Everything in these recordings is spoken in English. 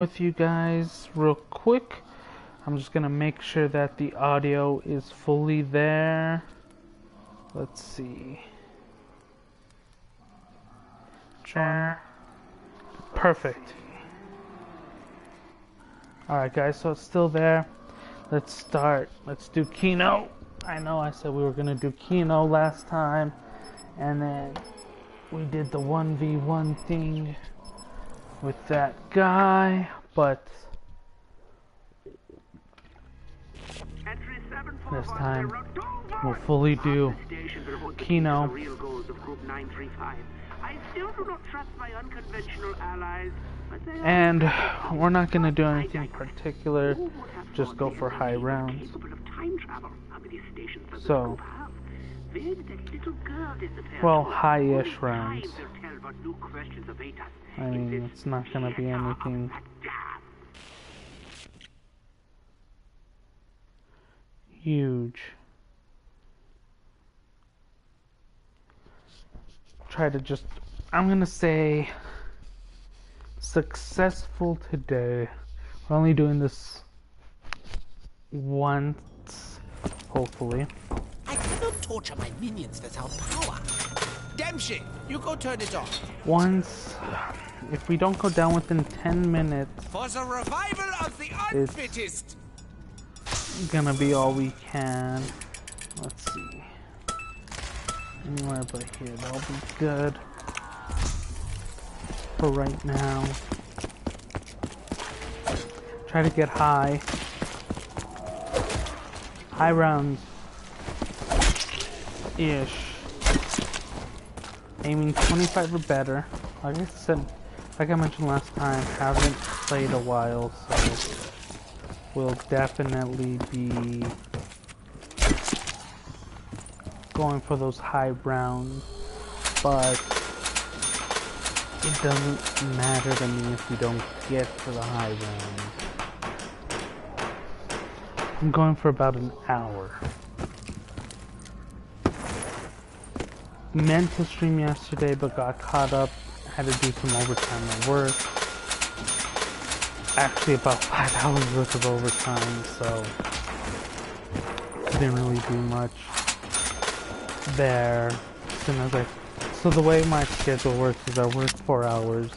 With you guys real quick. I'm just gonna make sure that the audio is fully there. Let's see. Perfect. Alright guys, so it's still there. Let's start. Let's do Kino. I know I said we were gonna do Kino last time, and then we did the 1v1 thing with that guy, but this time we'll fully do Kino. And we're not going to do anything particular, just go for high rounds. So, well, high-ish rounds. I mean, it's not going to be anything huge. Try to just, I'm going to say successful today. We're only doing this once, hopefully. I cannot torture my minions without power. Dempsey, you go turn it off. Once, if we don't go down within 10 minutes, for the revival of the unfittest, it's gonna be all we can. Let's see. Anywhere but here, that'll be good for right now. Try to get high. High rounds. Ish. Aiming 25 or better. Like I said, like I mentioned last time, haven't played a while, so we'll definitely be going for those high rounds, but it doesn't matter to me if we don't get to the high rounds. I'm going for about an hour. Meant to stream yesterday, but got caught up. Had to do some overtime at work. Actually, about 5 hours worth of overtime, so didn't really do much there. So the way my schedule works is I work 4 hours,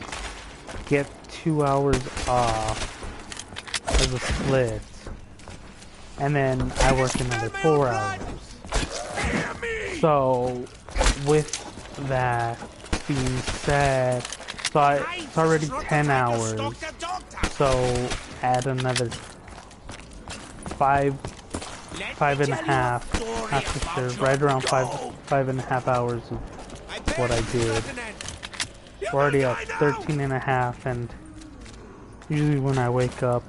get 2 hours off as a split, and then I work another 4 hours. So with that being said, so it's already 10 hours, so add another 5.5 after right around 5.5 hours of what I did. We're already at 13.5, and usually when I wake up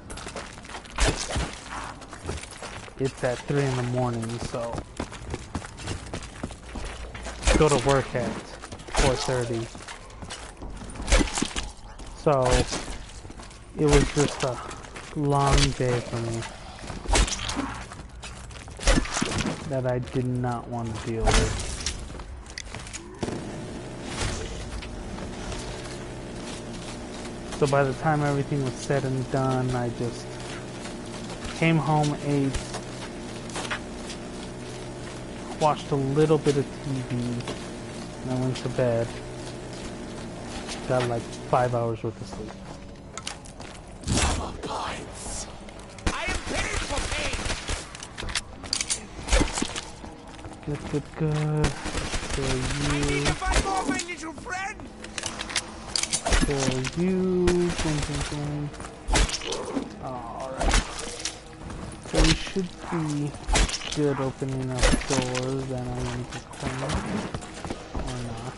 it's at 3 in the morning, so go to work at 4:30. So it was just a long day for me that I did not want to deal with. So by the time everything was said and done, I just came home, ate, watched a little bit of TV, and I went to bed. Got like 5 hours worth of sleep. I am paid for pain. Good. For I need you. to find more, my little friend. For you. Alright. So we should be good opening up doors that I need to clean. Or not.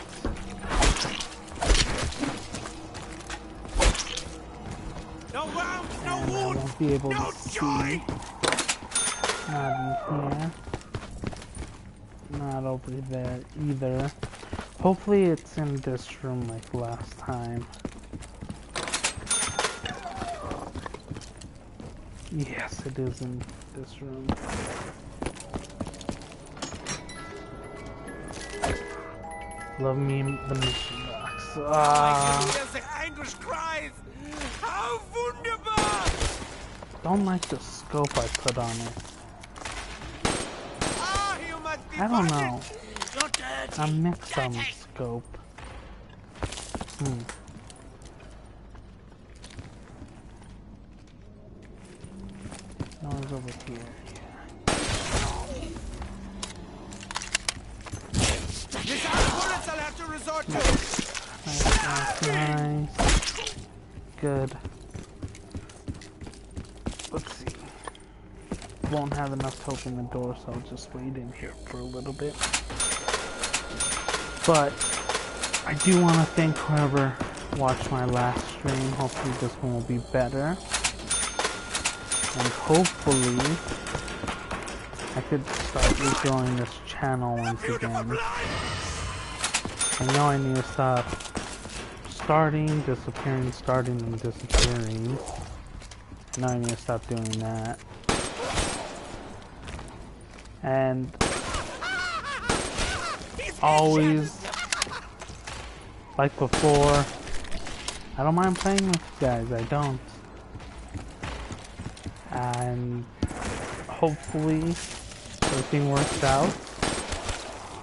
No round, no And I wood, won't be able no to joy. see. Not in here. Not over there either. Hopefully it's in this room like last time. Yes, it is in this room. Love me the mission box. I can hear the anguish cries. How Oh, wunderbar! Don't like the scope I put on it. Ah, you must be I don't know. You're dirty. I mixed some scope. No one's over here. This are bullets I'll have to resort to. Nice. Good. Let's see. Won't have enough to open the door, so I'll just wait in here for a little bit. But I do want to thank whoever watched my last stream. Hopefully this one will be better. And hopefully I could start regrowing this channel once again. I know I need to stop starting, disappearing, starting, and disappearing. I know I need to stop doing that. And always, like before, I don't mind playing with you guys, I don't. And hopefully everything works out.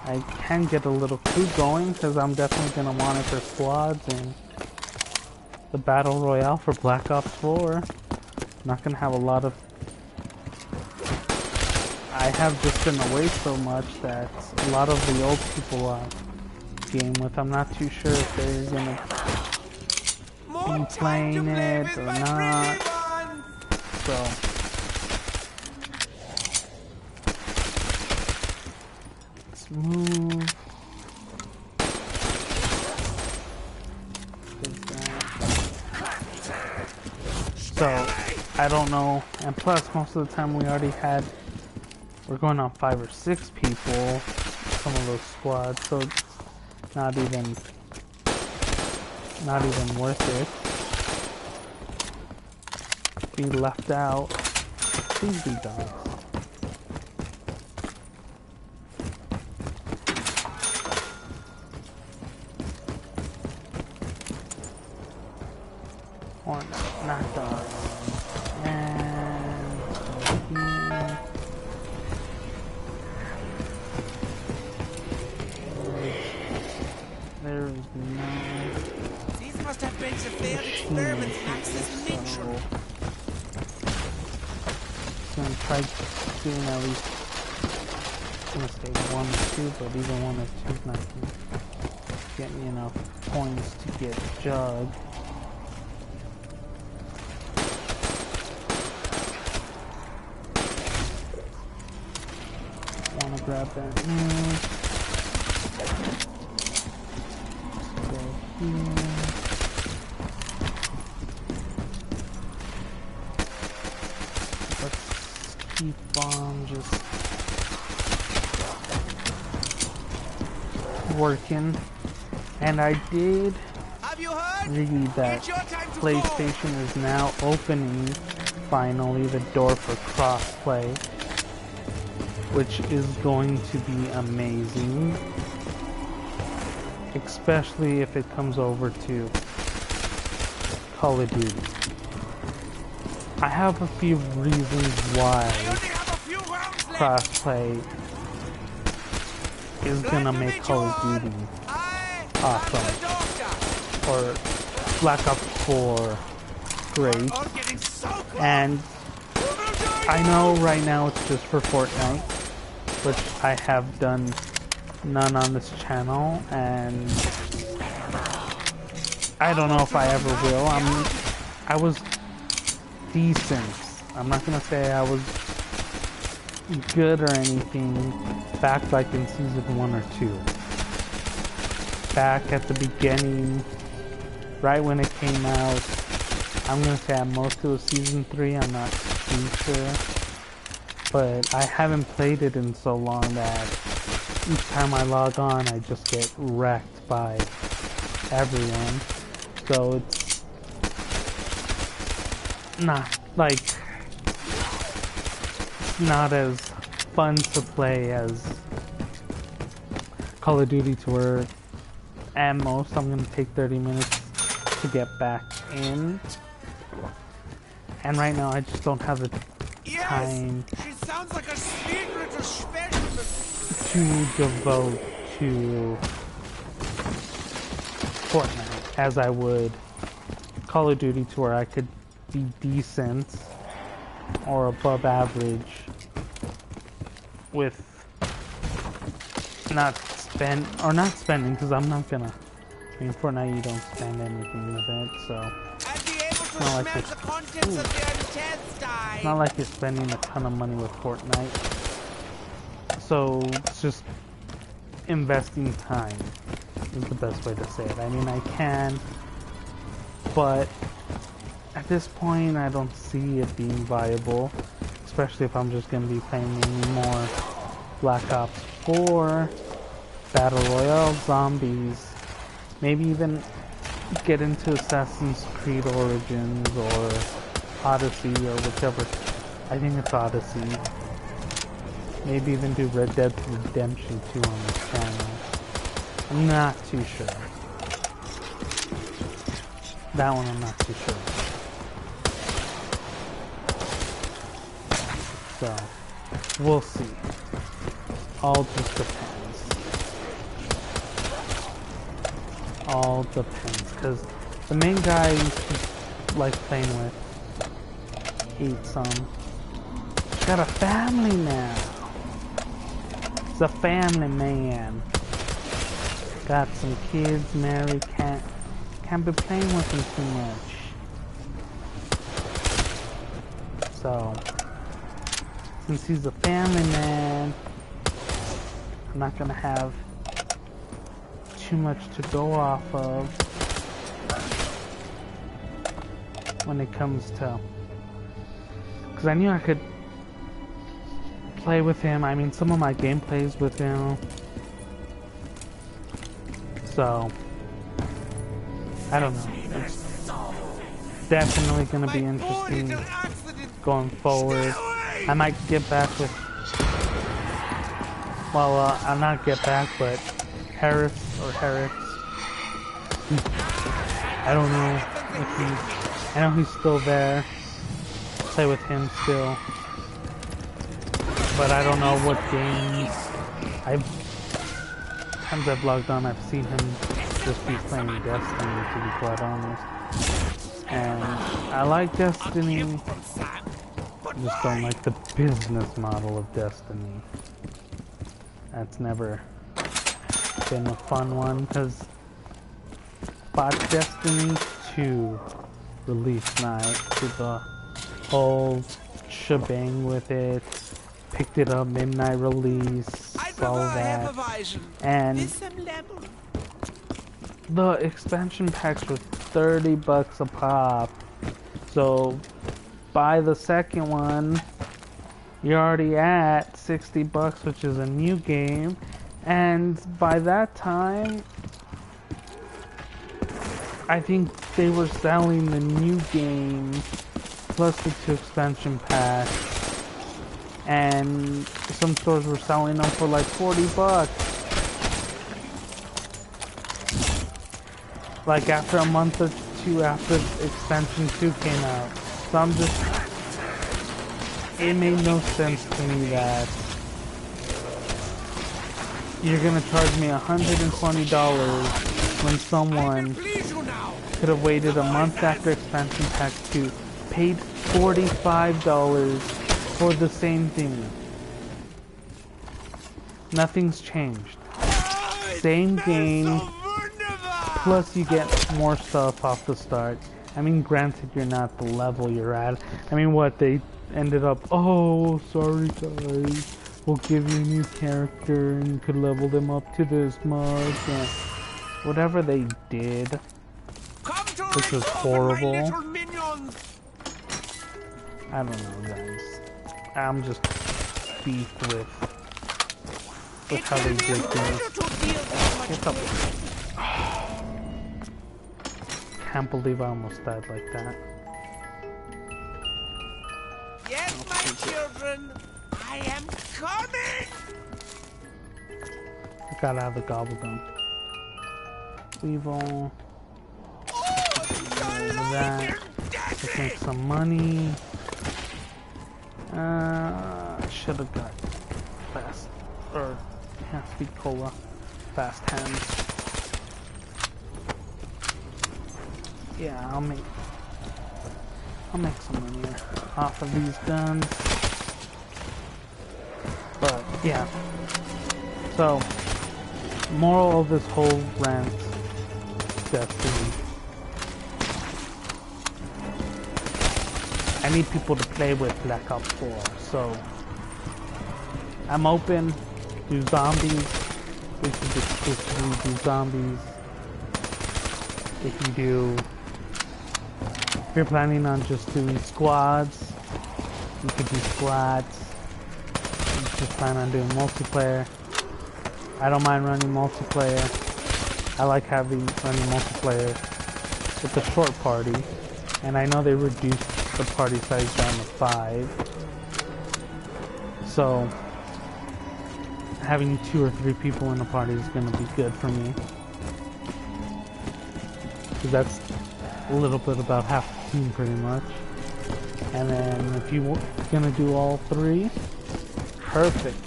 I can get a little crew going because I'm definitely going to monitor squads and the Battle Royale for Black Ops 4. I'm not going to have a lot of... I have just been away so much that a lot of the old people I game with, I'm not too sure if they're going to be playing it or not. So... move. So, I don't know. And plus, most of the time we already had, we're going on 5 or 6 people, some of those squads, so it's not even worth it. Be left out. Please be done. Or not done. And here. There's no. These must have been severe experiments, Max's Mitchell. Gonna try doing at least. I'm gonna say 1 or 2, but even 1 or 2 is not gonna get me enough points to get Jug. Wanna grab that nude. Go here. Let's keep on just working. And I did read that PlayStation is now opening finally the door for crossplay, which is going to be amazing, especially if it comes over to Call of Duty. I have a few reasons why crossplay is gonna make Call of Duty awesome, or Black Ops 4 great. And I know right now it's just for Fortnite, which I have done none on this channel, and I don't know if I ever will. I was decent. I'm not gonna say I was good or anything back like in season 1 or 2. Back at the beginning, right when it came out. I'm gonna say at most it was season 3, I'm not too sure. But I haven't played it in so long that each time I log on I just get wrecked by everyone. So it's not like, not as fun to play as Call of Duty, to where at most I'm gonna take 30 minutes to get back in. And right now I just don't have the time She sounds like a secret specialist. to devote to Fortnite as I would Call of Duty, to where I could be decent or above average with not spending, because I'm not gonna. I mean, Fortnite, you don't spend anything with it, so it's not like it's not like you're spending a ton of money with Fortnite. So it's just investing time is the best way to say it. I mean, I can, but at this point, I don't see it being viable, especially if I'm just going to be playing more Black Ops 4, Battle Royale, Zombies, maybe even get into Assassin's Creed Origins or Odyssey or whichever. I think it's Odyssey. Maybe even do Red Dead Redemption 2 on this channel. I'm not too sure. That one I'm not too sure. So, we'll see. All just depends. All depends, because the main guy I used to like playing with hates some. Got a family now. He's a family man. Got some kids, married, can't be playing with him too much. So, since he's a family man, I'm not gonna have too much to go off of when it comes to, because I knew I could play with him. I mean, some of my gameplays with him. So, I don't know. It's definitely going to be interesting going forward. I might get back with, well, I'll not get back, but Harris. I don't know if I know he's still there. Play with him still. But I don't know what games. Times I've logged on, I've seen him just be playing Destiny, to be quite honest. And I like Destiny. I just don't like the business model of Destiny. That's never been a fun one, because bought Destiny 2 release night, did the whole shebang with it, picked it up midnight release, all that, and the expansion packs were $30 a pop. So buy the second one, you're already at $60, which is a new game, and by that time I think they were selling the new game plus the 2 expansion packs, and some stores were selling them for like $40. Like after a month or two after expansion 2 came out. So I'm just, it made no sense to me that you're gonna charge me $120 when someone could have waited a month after expansion pack 2, paid $45 for the same thing. Nothing's changed. Same game, plus you get more stuff off the start. I mean, granted, you're not the level you're at. I mean, what, they ended up, oh, sorry guys, we'll give you a new character and you could level them up to this much, and whatever they did, which was horrible. I don't know, guys. I'm just beefed with how they did things. Get up. Can't believe I almost died like that. Yes, my children, I am coming. I gotta have the gobble gum. Weevil. Oh, that. Let's make some money. Should have got fast, or yeah, speed cola, fast hands. Yeah, I'll make some money off of these guns. But yeah, so moral of this whole rant, Destiny. I need people to play with Black Ops 4, so I'm open. Do zombies. We can exclusively do zombies. If you're planning on just doing squads, you could do squads. If you just plan on doing multiplayer, I don't mind running multiplayer. I like running multiplayer with a short party, and I know they reduced the party size down to 5. So having 2 or 3 people in a party is going to be good for me, because that's a little bit about half the team pretty much. And then if you're going to do all 3, perfect.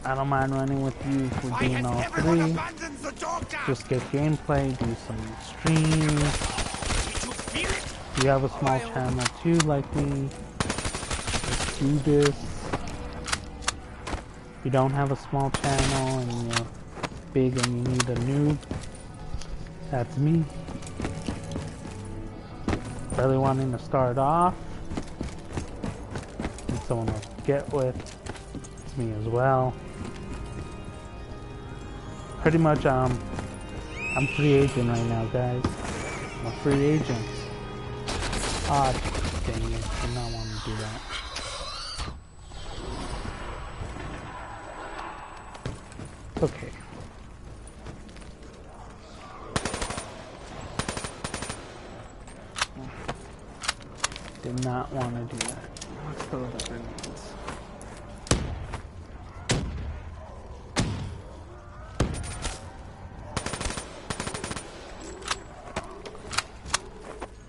I don't mind running with you for doing all 3. Just get gameplay, do some streams. If you have a small channel too, like me, let's do this. If you don't have a small channel and you're big and you need a noob, that's me. Really wanting to start off, need someone to get with, it's me as well. Pretty much, I'm free agent right now, guys. I'm a free agent. Ah, dang it, I did not want to do that. Okay. Did not want to do that. Let's throw the grenades.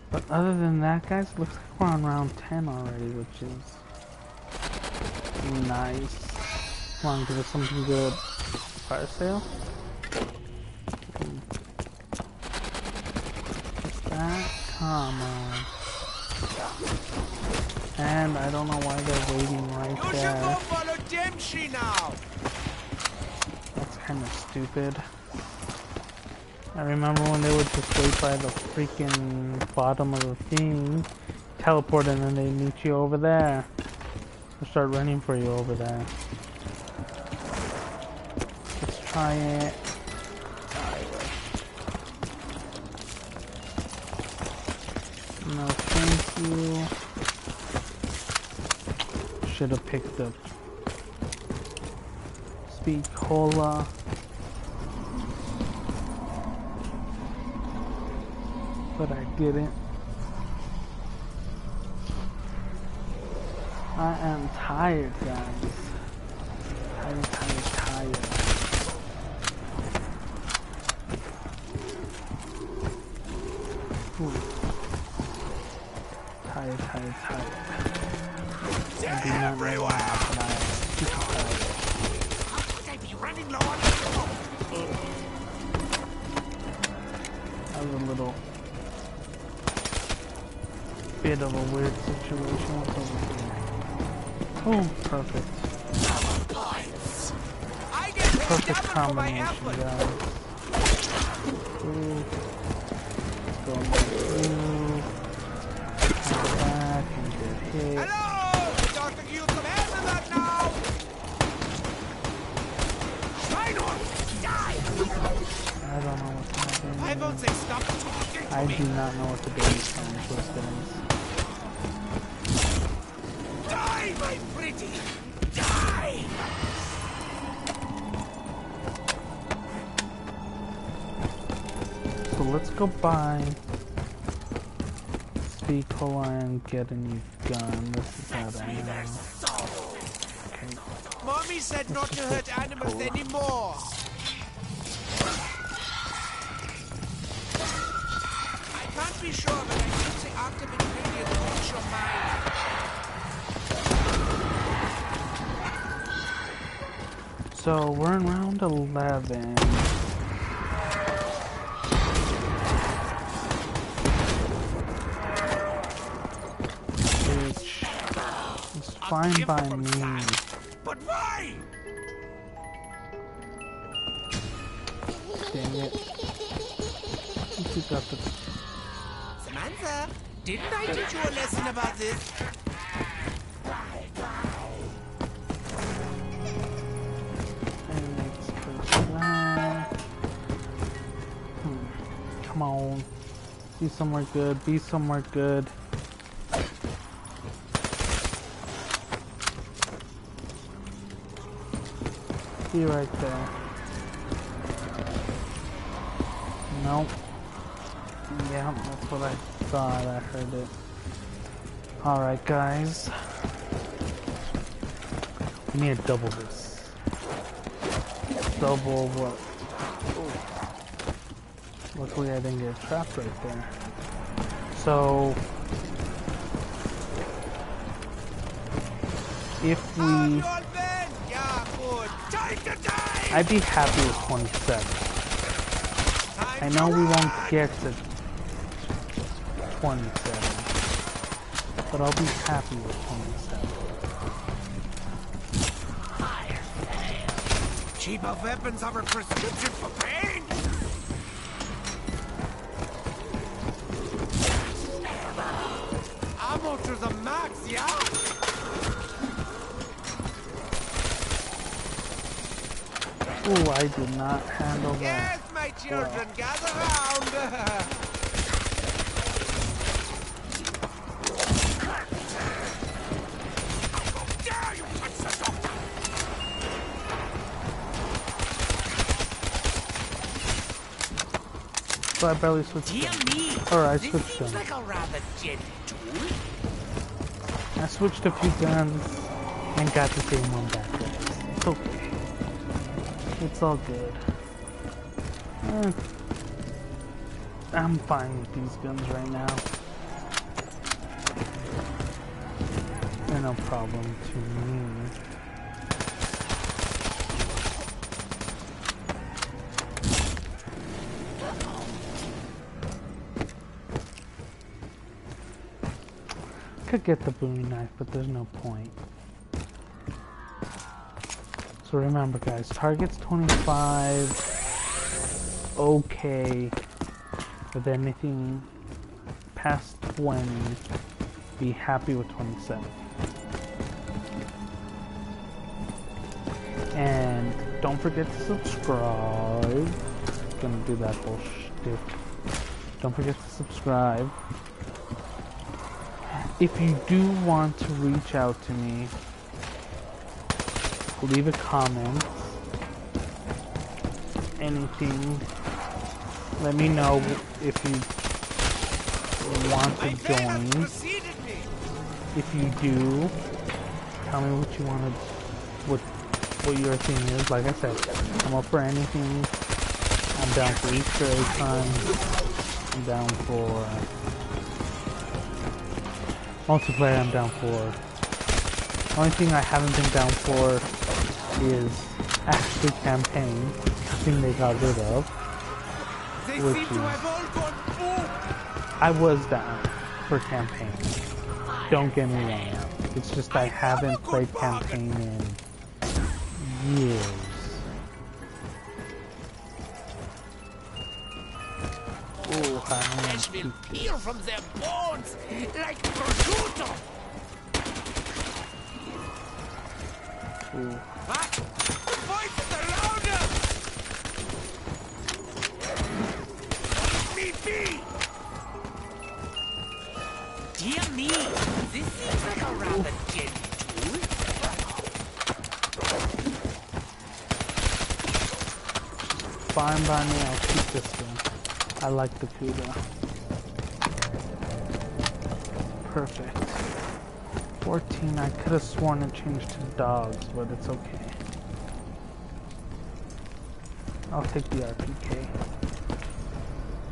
But other than that, guys, looks like we're on round 10 already, which is nice. Come on, give us something good. Fire sale? What's that? Come on. And I don't know why they're waiting right there. That's kind of stupid. I remember when they would just wait by the freaking bottom of the thing, teleport, and then they meet you over there. They'll start running for you over there. Let's try it. No, thank you. Should have picked up Speed Cola. But I didn't. I am tired, guys. Tired. Ooh. Tired. Everywhere. That was a little bit of a weird situation. What's over here? Oh, perfect. Perfect combination, guys. Ooh. Go back and get hit. Hello! Dr. You some hands on that now! Die! I don't know what's happening. I won't say stop talking to I me. do not know what the baby's phone system is. Die, my pretty! Die! So let's go buy Speed Cola and get a new gun. This is how I know. Okay. Mommy said not to hurt animals anymore. I can't be sure, but I think the radioactive ingredient coats your mind. So we're in round 11. Which is fine by me. But why? Dang it. You got the... Samantha, didn't I teach you a lesson about this? Come on. Be somewhere good. Be somewhere good. Be right there. Nope. Yeah, that's what I thought. I heard it. Alright, guys. We need to double this. Double what? Oh. Luckily I didn't get trapped right there. So... if we... I'd be happy with 27. I know we won't get to 27, but I'll be happy with 27. Cheaper weapons are a prescription for pain. Ammo to the max, yeah? Ooh, I did not handle that. Yes, my children, gather round. So I barely switched guns. Or I switched guns. Like a rather gentle tool. I switched a few guns and got the same one back. It's okay. It's all good. I'm fine with these guns right now. They're no problem to me. Could get the bowie knife, but there's no point. So remember, guys, target's 25. Okay. With anything past 20, be happy with 27. And don't forget to subscribe. Gonna do that bullshit. Don't forget to subscribe. If you do want to reach out to me, leave a comment. Anything. Let me know if you want to join. If you do, tell me what you want to, what your thing is. Like I said, I'm up for anything. I'm down for Easter egg hunt. I'm down for multiplayer. I'm down for. Only thing I haven't been down for is actually campaign. I think they got rid of. Which is, I was down for campaign. Don't get me wrong. It's just I haven't played campaign in years. Oh, flesh will peel from their bones like prosciutto. Ooh. What? The voices are louder. Leave me be. Dear me, this seems like a rather gentle tool. Fine by me, I'll keep this one. I like the Cuda. Perfect. 14, I could have sworn it changed to dogs, but it's okay. I'll take the RPK.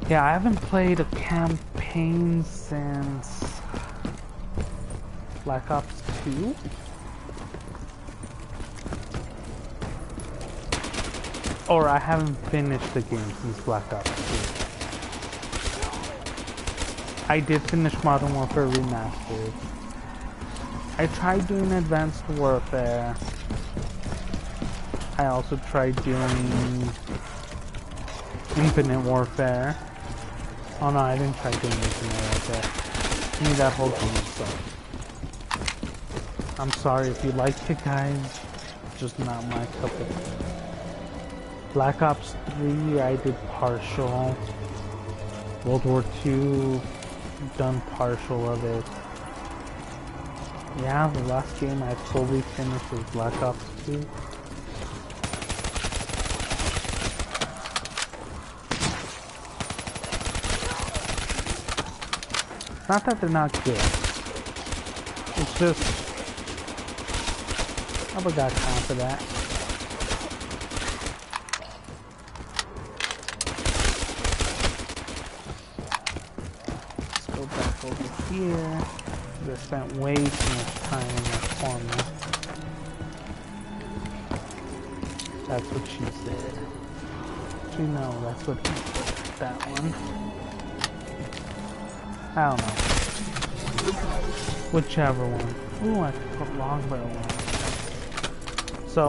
Yeah, I haven't played a campaign campaign since Black Ops 2. Or I haven't finished the game since Black Ops 2. I did finish Modern Warfare Remastered. I tried doing Advanced Warfare. I also tried doing Infinite Warfare. Oh no, I didn't try doing Infinite Warfare. To me, that whole game sucked. I'm sorry if you liked it, guys. Just not my cup of tea. Black Ops 3, I did partial. World War 2, done partial of it. Yeah, the last game I fully finished was Black Ops 2. Not that they're not good. It's just I never got time for that. Let's go back over here. I spent way too much time in that corner. That's what she said. But you know, that's what he said. That one. I don't know. Whichever one. Ooh, I could put longbow on. So.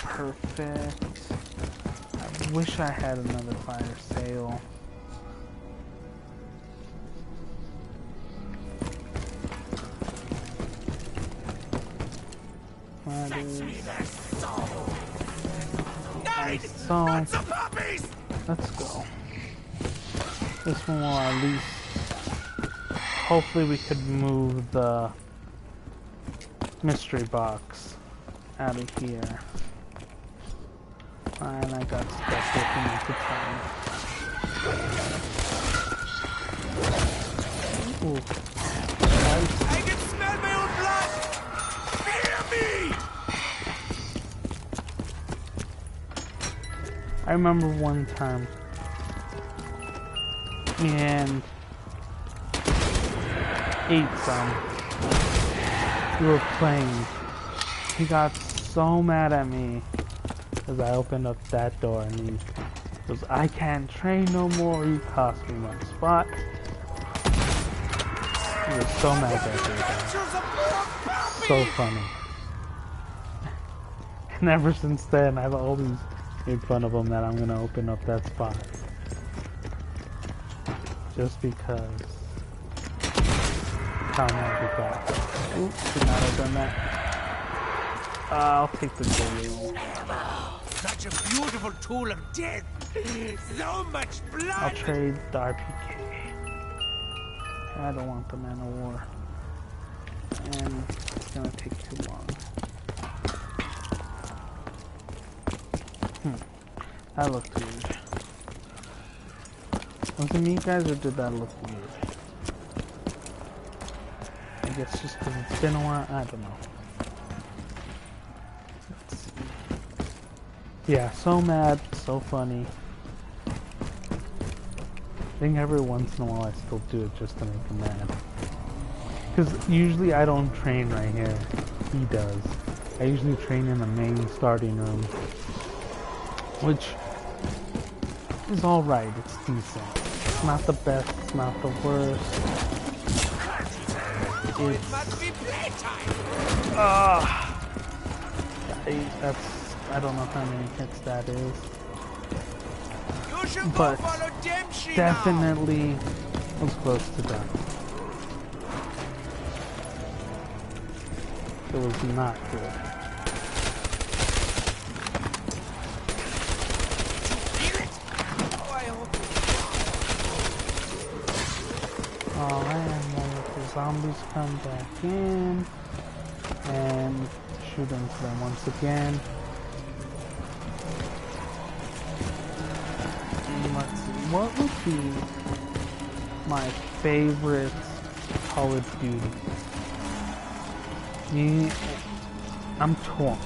Perfect. I wish I had another fire sale. So, let's go. This one will at least, hopefully we could move the mystery box out of here. And I got stuck looking at the time. Ooh. Nice. I can smell my own blood! Fear me! I remember one time, and ate some. We were playing. He got so mad at me because I opened up that door, and he goes, "I can't train no more. You cost me my spot." He was so mad that day. So funny. And ever since then, I've always made fun of him that I'm gonna open up that spot. Just because how mad he got. Oops, should not have done that. I'll take the goal. Such a beautiful tool of death. So much blood. I'll trade the RPK. I don't want the Man of War. And it's gonna take too long. That looked weird. Was it me, guys, or did that look weird? I guess just because it's been a while, I don't know. Let's see. Yeah, so mad, so funny. I think every once in a while I still do it just to make him mad. Because usually I don't train right here. He does. I usually train in the main starting room. Which is alright, it's decent. It's not the best, it's not the worst. It must be playtime. I don't know how many hits that is. You should go But follow Dempsey definitely was close to that. It was not good. Alright, the zombies come back in and shoot into them once again. And let's see, what would be my favorite Call of Duty? I'm torn.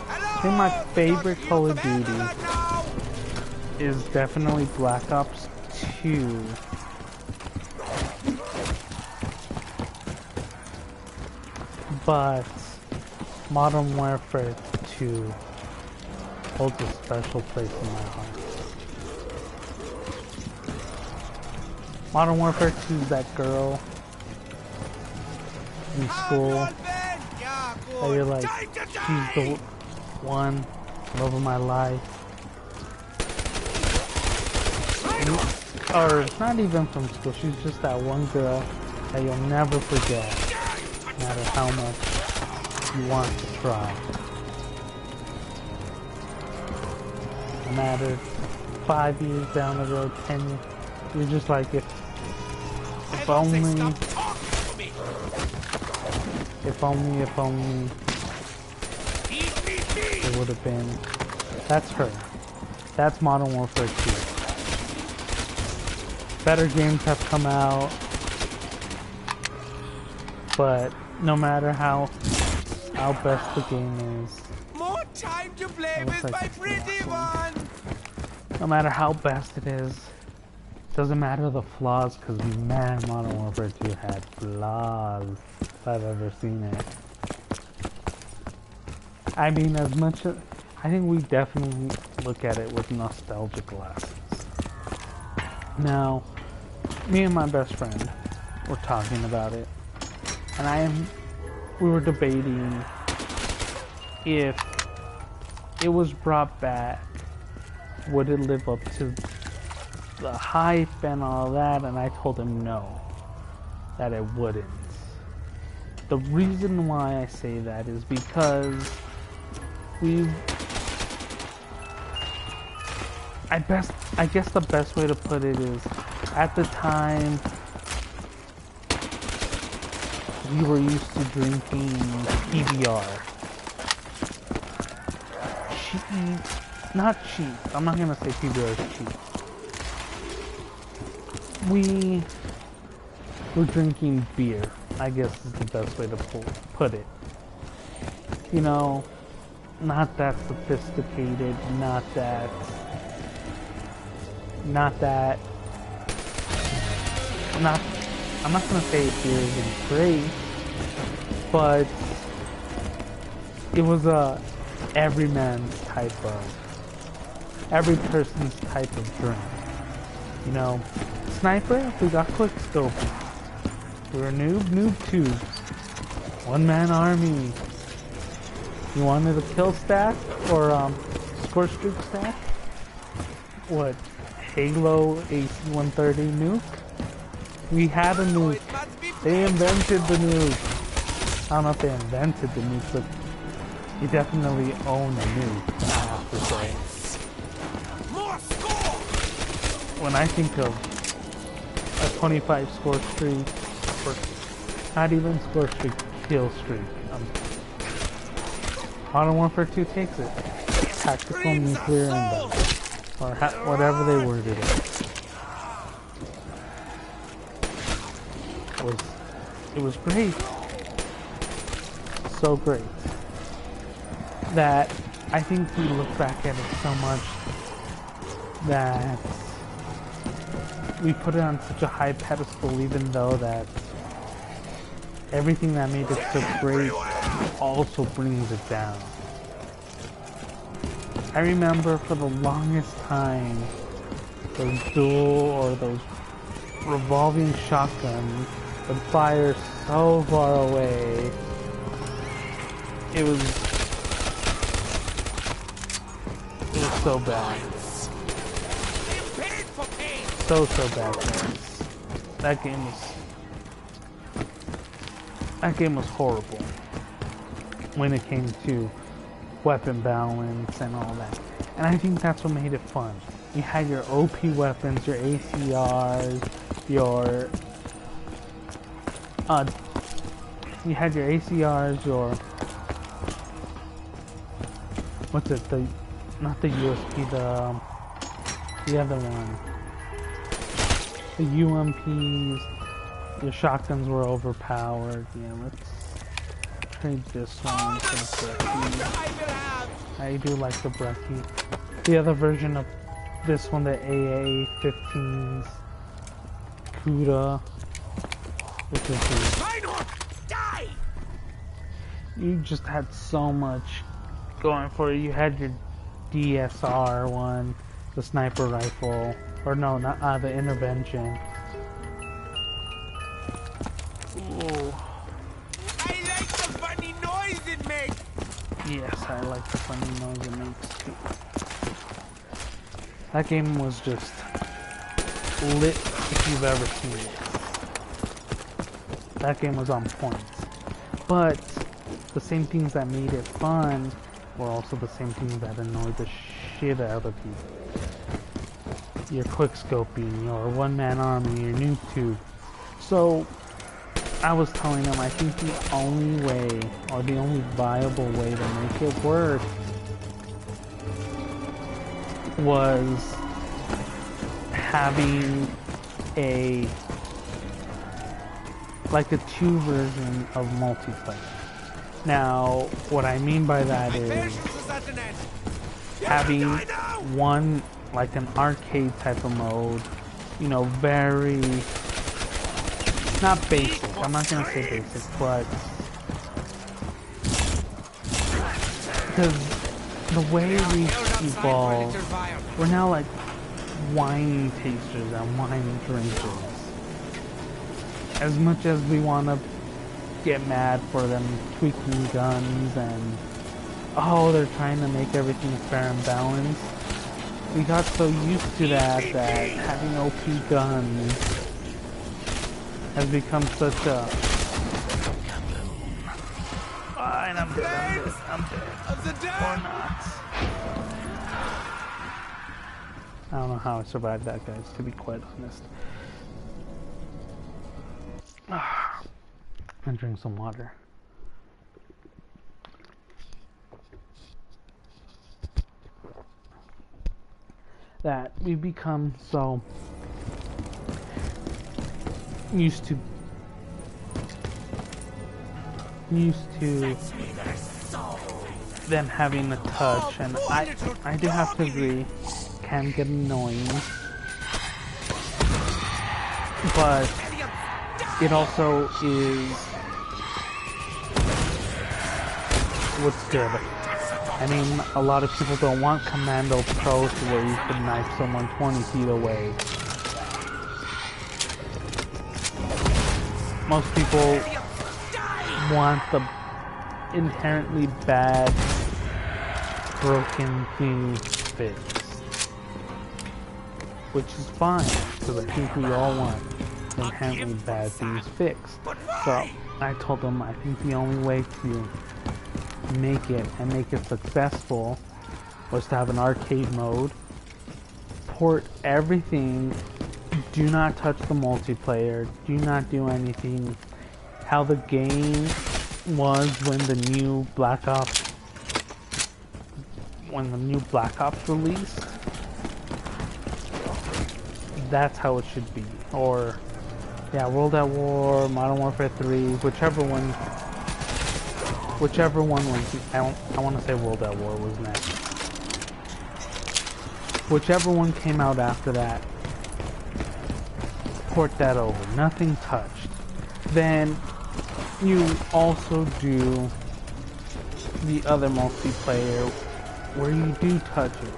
I think my favorite Call of Duty is definitely Black Ops 2. But Modern Warfare 2 holds a special place in my heart. Modern Warfare 2 is that girl in school that you're like, she's the one, love of my life. Or not even from school, she's just that one girl that you'll never forget, no matter how much you want to try. No matter 5 years down the road, 10 years, you're just like, if only, it would have been. That's her. That's Modern Warfare 2. Better games have come out, but no matter how best the game is, more time to play with like my pretty one. No matter how best it is, doesn't matter the flaws, because man, Modern Warfare 2 had flaws if I've ever seen it. I mean, as much as I think we definitely look at it with nostalgic glasses. Now, me and my best friend were talking about it, and we were debating if it was brought back, would it live up to the hype and all that, and I told him no, that it wouldn't. The reason why I say that is because I guess the best way to put it is, at the time, we were used to drinking PBR. Not cheap. I'm not gonna say PBR is cheap. We were drinking beer, I guess is the best way to put it. You know, not that sophisticated, I'm not gonna say beer isn't great, but it was every person's type of drink. You know, sniper, we got quick scope. We were noob 2. One man army. You wanted a kill stack or score streak stack? What? Halo AC-130 nuke? We had a nuke. They invented the nuke. I don't know if they invented the nuke, but you definitely own a nuke, I have to say. When I think of a 25 score streak, or not even score streak, kill streak, Modern Warfare 2 takes it. Tactical nuclear inbound, or whatever they worded it. It was great. So great that I think we look back at it so much that we put it on such a high pedestal, even though that everything that made it so great also brings it down. I remember for the longest time, those dual or those revolving shotguns would fire so far away. It was so bad. So bad, guys. That game was horrible when it came to weapon balance and all that. And I think that's what made it fun. You had your OP weapons, your ACRs, your what's it, not the USP, the other one. The UMPs, your shotguns were overpowered. Yeah, let's trade this one for the Brecci. I do like the Brecci. The other version of This one, the AA-15s, CUDA, which is Die! you just had so much going for you. You had your DSR one, the sniper rifle, or no, not the intervention. Ooh. I like the funny noise it makes! Yes, I like the funny noise it makes too. That game was just lit if you've ever seen it. That game was on point. But the same things that made it fun were also the same things that annoyed the shit out of people. Your quickscoping, your one-man army, your noob tube. So I was telling them I think the only way, or the only viable way to make it work was having a like a 2 version of multiplayer. Now, what I mean by that is having one, like an arcade type of mode, you know, very, not basic, I'm not gonna say basic, but, because the way we evolve, we're now like wine tasters and wine drinkers. As much as we want to get mad for them tweaking guns and, oh, they're trying to make everything fair and balanced, we got so used to that having OP guns has become such a... and I'm dead. Or not. I don't know how I survived that, guys, to be quite honest. And drink some water. That we become so used to them having a touch, and I do have to agree, can get annoying, but it also is what's good. I mean, a lot of people don't want Commando Pro to where you can knife someone 20 feet away. Most people want the inherently bad, broken thing fixed. Which is fine, because I think we all want inherently bad things fixed. So I told them I think the only way to make it and make it successful was to have an arcade mode, port everything, do not touch the multiplayer, do not do anything how the game was when the new Black Ops released. That's how it should be. Or yeah, World at War, Modern Warfare 3, whichever one was, I want to say World at War was next. Whichever one came out after that, port that over, nothing touched. Then you also do the other multiplayer where you do touch it.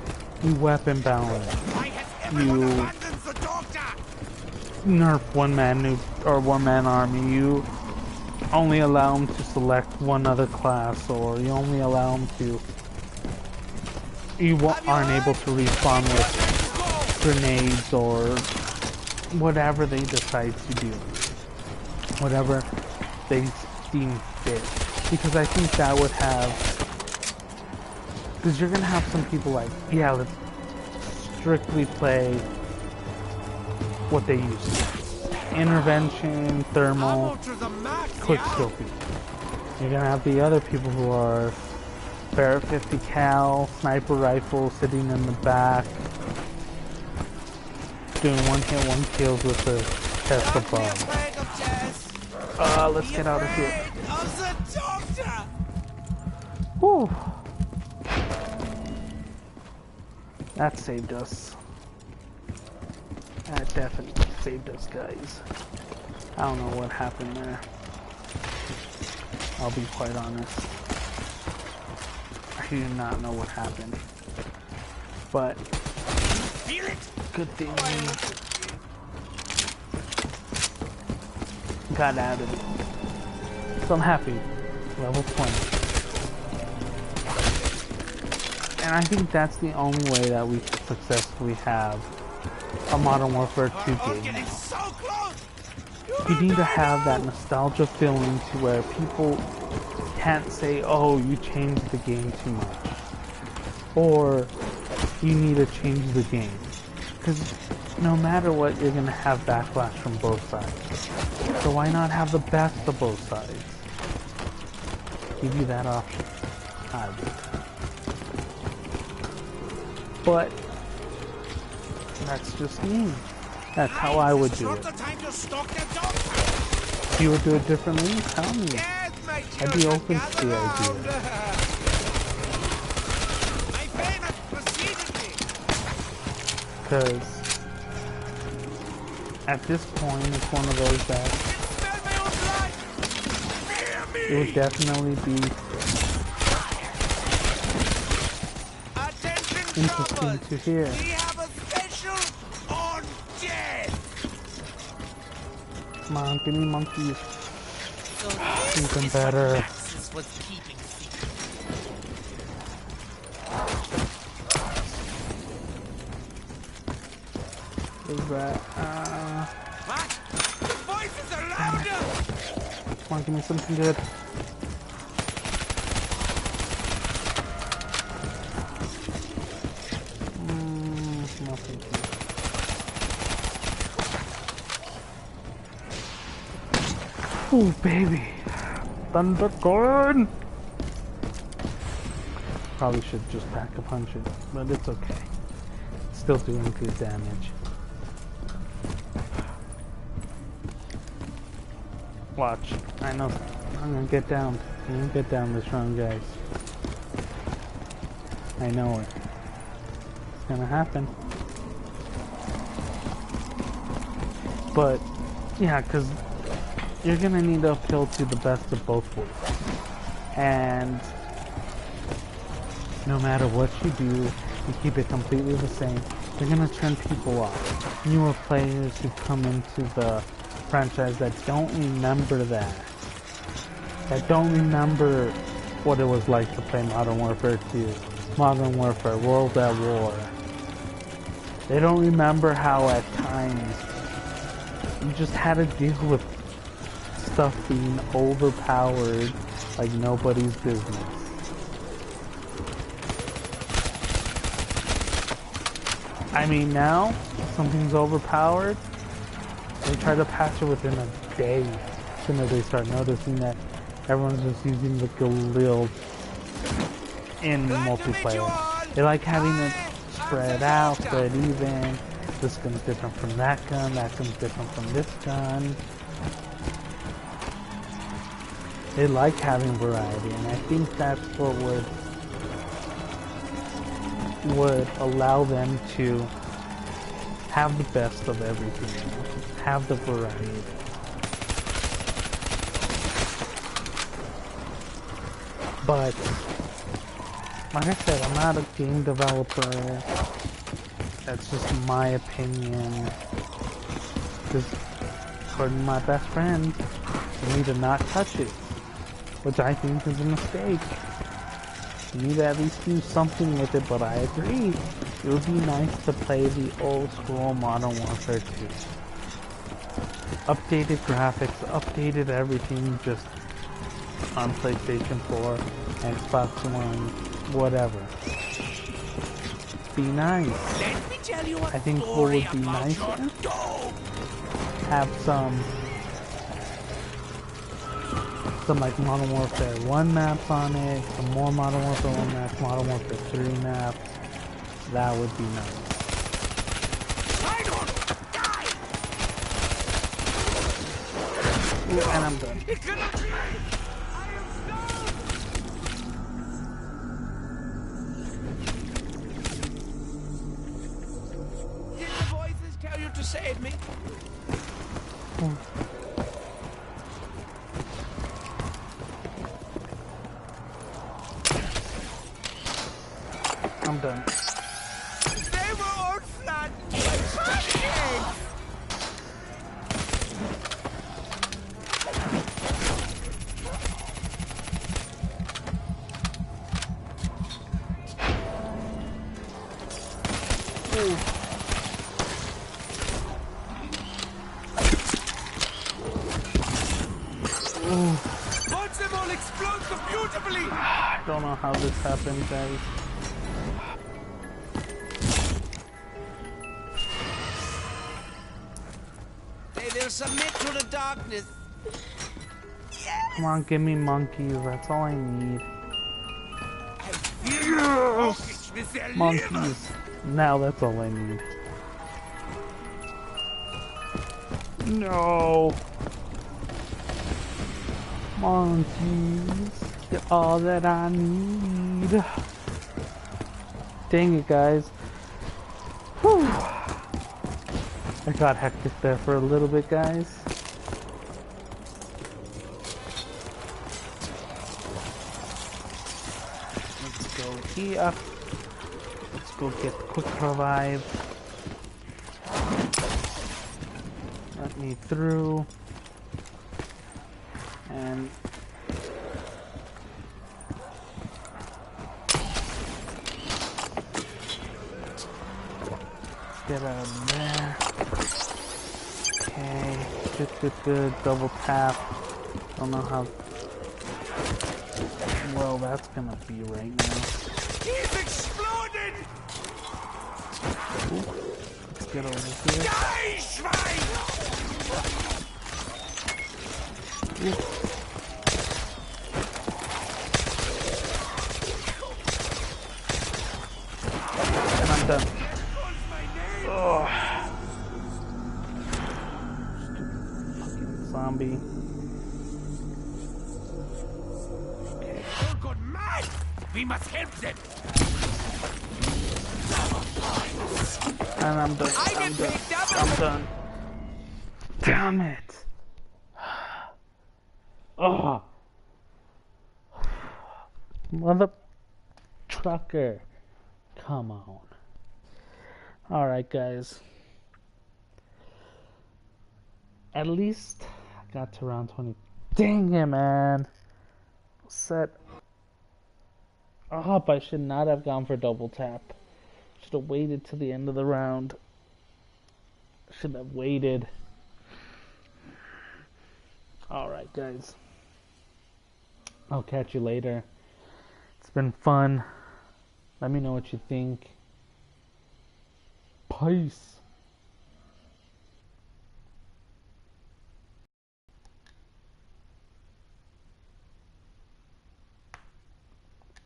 You weapon balance. You nerf one-man noob or one-man army. You only allow them to select one other class, or you only allow them to... You aren't able to respawn with grenades or whatever they decide to do. Whatever they deem fit. Because I think that would have... Because you're going to have some people like, yeah, let's strictly play what they used to. Intervention, thermal, quickscoping. You're gonna have the other people who are Barrett 50 cal, sniper rifle, sitting in the back, doing one-hit, one-kills with the chest above. Let's get out of here. Whew. That saved us. That definitely saved us, guys. I don't know what happened there. I'll be quite honest. I do not know what happened. But Feel it? good thing we got out of it. So I'm happy. Level 20. And I think that's the only way that we can successfully have a Modern Warfare 2 game. Getting so close. You need to have that nostalgia feeling to where people can't say, oh, you changed the game too much. Or you need to change the game. Because no matter what, you're going to have backlash from both sides. So why not have the best of both sides? Give you that option. I would. But that's just me. That's how I would do it. If you would do it differently, tell me. I'd be open to the idea. Because at this point, it's one of those that it would definitely be interesting to hear. We have a special on death. Come on, give me monkeys. So Even better. Maxis was keeping secret. Is that, What? The voices are louder. come on, give me something good. Nothing. Ooh, baby. Thundercorn! Probably should just pack a punch it, but it's okay. It's still doing good damage. Watch. I know. I'm gonna get down. I'm gonna get down this round, guys. I know it. It's gonna happen. But, yeah, because you're gonna need to appeal to the best of both worlds. And no matter what you do, you keep it completely the same, you're gonna turn people off. Newer players who come into the franchise that don't remember that don't remember what it was like to play Modern Warfare 2, Modern Warfare, World at War. They don't remember how at times you just had to deal with stuff being overpowered like nobody's business. I mean, now something's overpowered, they try to patch it within a day as soon as they start noticing that everyone's just using the Galil in multiplayer. They like having it spread out, spread even. This gun's different from that gun, that gun's different from this gun. They like having variety, and I think that's what would allow them to have the best of everything, have the variety. But, like I said, I'm not a game developer. That's just my opinion. Because, according to my best friend, you need to not touch it. Which I think is a mistake. You need to at least do something with it, but I agree. It would be nice to play the old school Modern Warfare 2. Updated graphics, updated everything, just on PlayStation 4, Xbox One, whatever. Be nice. Let me tell you I think what would be nicer, have some like Modern Warfare 1 maps on it, some more Modern Warfare 1 maps, Modern Warfare 3 maps. That would be nice. Ooh, and I'm done. Did the voices tell you to save me. I'm done. They were all flattened by pancakes. Watch them all explode so beautifully. I don't know how this happened, guys. They will submit to the darkness. Come on, give me monkeys. That's all I need. I feel hawkish with their livers. Monkeys. Now that's all I need. No. Monkeys. You're all that I need. Dang it, guys. Whew. I got hectic there for a little bit, guys. Let's go here. Let's go get quick revive. Let me through. And get out of there. Okay, good. Double tap. Don't know how well that's gonna be right now. He's exploded! Ooh, let's get over here. Die, Schwein! Ooh. And I'm done. Oh. Stupid fucking zombie. Okay. You're gone mad! We must help them! And I'm done. I'm done. Damn it. Oh. Mother trucker. Come on. Alright, guys. At least I got to round 20. Dang it, man. Set. Oh, but I should not have gone for double tap. Should have waited till the end of the round. Should have waited. Alright, guys. I'll catch you later. It's been fun. Let me know what you think. Peace.